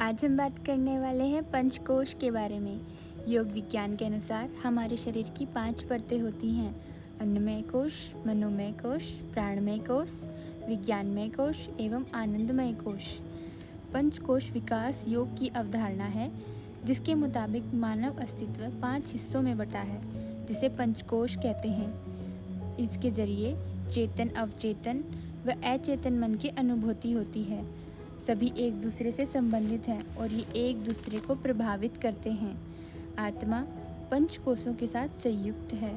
आज हम बात करने वाले हैं पंचकोश के बारे में। योग विज्ञान के अनुसार हमारे शरीर की 5 परतें होती हैं: अन्नमय कोश, मनोमय कोश, प्राणमय कोश, विज्ञानमय कोश एवं आनंदमय कोश। पंचकोश विकास योग की अवधारणा है, जिसके मुताबिक मानव अस्तित्व 5 हिस्सों में बटा है, जिसे पंचकोश कहते हैं। इसके जरिए चेतन, अवचेतन व अचेतन मन की अनुभूति होती है। सभी एक दूसरे से संबंधित हैं और ये एक दूसरे को प्रभावित करते हैं। आत्मा पंच कोशों के साथ संयुक्त है।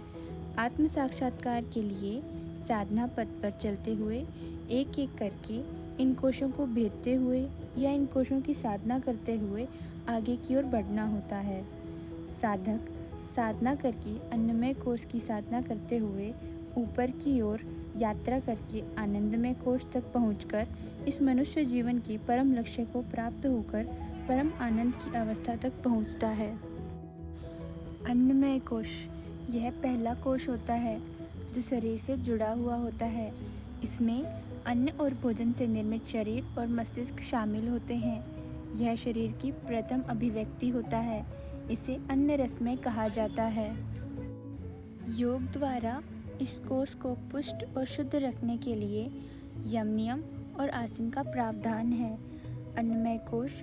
आत्म साक्षात्कार के लिए साधना पथ पर चलते हुए एक एक करके इन कोशों को भेदते हुए या इन कोशों की साधना करते हुए आगे की ओर बढ़ना होता है। साधक साधना करके अन्नमय कोश की साधना करते हुए ऊपर की ओर यात्रा करके आनंदमय कोश तक पहुंचकर इस मनुष्य जीवन के परम लक्ष्य को प्राप्त होकर परम आनंद की अवस्था तक पहुंचता है। अन्नमय कोश यह पहला कोश होता है जो शरीर से जुड़ा हुआ होता है। इसमें अन्न और भोजन से निर्मित शरीर और मस्तिष्क शामिल होते हैं। यह शरीर की प्रथम अभिव्यक्ति होता है। इसे अन्न रसमय कहा जाता है। योग द्वारा इस कोश को पुष्ट और शुद्ध रखने के लिए यम नियम और आसन का प्रावधान है। अन्नमय कोश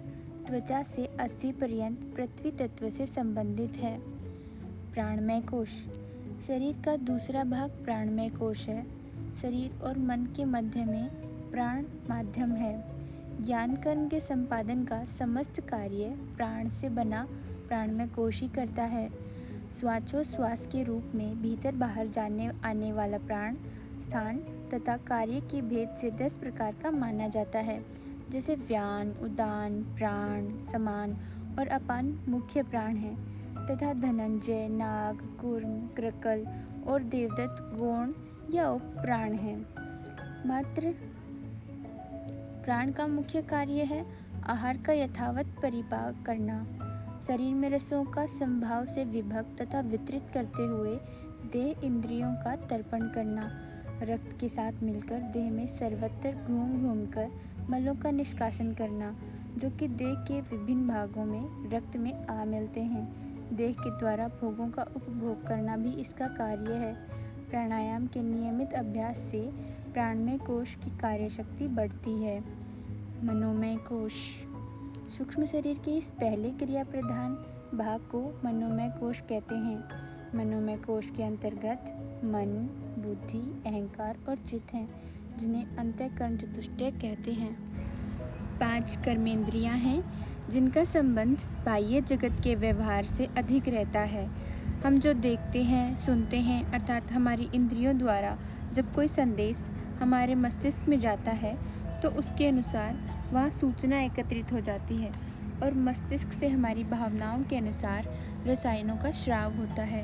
त्वचा से अस्थि पर्यंत पृथ्वी तत्व से संबंधित है। प्राणमय कोश शरीर का दूसरा भाग प्राणमय कोश है। शरीर और मन के मध्य में प्राण माध्यम है। ज्ञान कर्म के संपादन का समस्त कार्य प्राण से बना प्राणमय कोश ही करता है। श्वासोच्छ्वास के रूप में भीतर बाहर जाने आने वाला प्राण स्थान तथा कार्य के भेद से 10 प्रकार का माना जाता है, जैसे व्यान, उदान, प्राण, समान और अपान मुख्य प्राण हैं तथा धनंजय, नाग, कूर्म, कृकल और देवदत्त गौण या उप प्राण हैं। मात्र प्राण का मुख्य कार्य है आहार का यथावत परिपाक करना, शरीर में रसों का संभाव से विभक्त तथा वितरित करते हुए देह इंद्रियों का तर्पण करना, रक्त के साथ मिलकर देह में सर्वत्र घूम घूमकर मलों का निष्कासन करना, जो कि देह के विभिन्न भागों में रक्त में आ मिलते हैं। देह के द्वारा भोगों का उपभोग करना भी इसका कार्य है। प्राणायाम के नियमित अभ्यास से प्राणमय कोश की कार्यशक्ति बढ़ती है। मनोमय कोश सूक्ष्म शरीर के इस पहले क्रिया प्रधान भाग को मनोमय कोश कहते हैं। मनोमय कोश के अंतर्गत मन, बुद्धि, अहंकार और चित्त हैं, जिन्हें अंतःकरण चतुष्टय कहते हैं। 5 कर्मेंद्रियां हैं, जिनका संबंध बाह्य जगत के व्यवहार से अधिक रहता है। हम जो देखते हैं, सुनते हैं, अर्थात हमारी इंद्रियों द्वारा जब कोई संदेश हमारे मस्तिष्क में जाता है तो उसके अनुसार वहाँ सूचना एकत्रित हो जाती है और मस्तिष्क से हमारी भावनाओं के अनुसार रसायनों का स्राव होता है,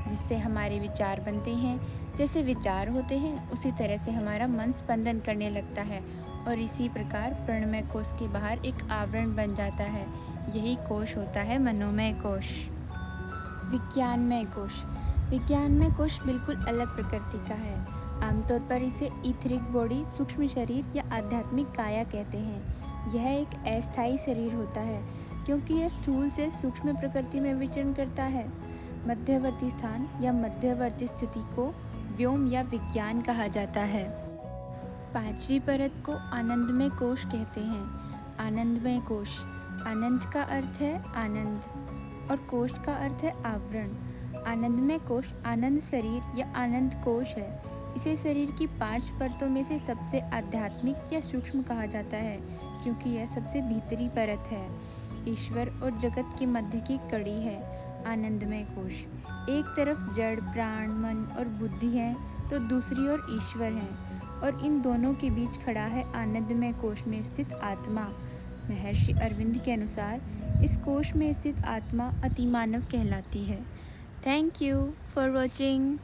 जिससे हमारे विचार बनते हैं। जैसे विचार होते हैं, उसी तरह से हमारा मन स्पंदन करने लगता है और इसी प्रकार प्राणमय कोश के बाहर एक आवरण बन जाता है। यही कोश होता है मनोमय कोश। विज्ञानमय कोश विज्ञानमय कोश बिल्कुल अलग प्रकृति का है। आमतौर पर इसे ईथरिक बॉडी, सूक्ष्म शरीर या आध्यात्मिक काया कहते हैं। यह एक अस्थायी शरीर होता है, क्योंकि यह स्थूल से सूक्ष्म प्रकृति में विचरण करता है। मध्यवर्ती स्थान या मध्यवर्ती स्थिति को व्योम या विज्ञान कहा जाता है। 5वीं परत को आनंदमय कोश कहते हैं। आनंदमय कोश, आनंद का अर्थ है आनंद और कोश का अर्थ है आवरण। आनंदमय कोश आनंद शरीर या आनंद कोश है। इसे शरीर की 5 परतों में से सबसे आध्यात्मिक या सूक्ष्म कहा जाता है, क्योंकि यह सबसे भीतरी परत है। ईश्वर और जगत के मध्य की कड़ी है आनंदमय कोश। एक तरफ जड़, प्राण, मन और बुद्धि है, तो दूसरी ओर ईश्वर है, और इन दोनों के बीच खड़ा है आनंदमय कोश में स्थित आत्मा। महर्षि अरविंद के अनुसार इस कोश में स्थित आत्मा अतिमानव कहलाती है। Thank you for watching.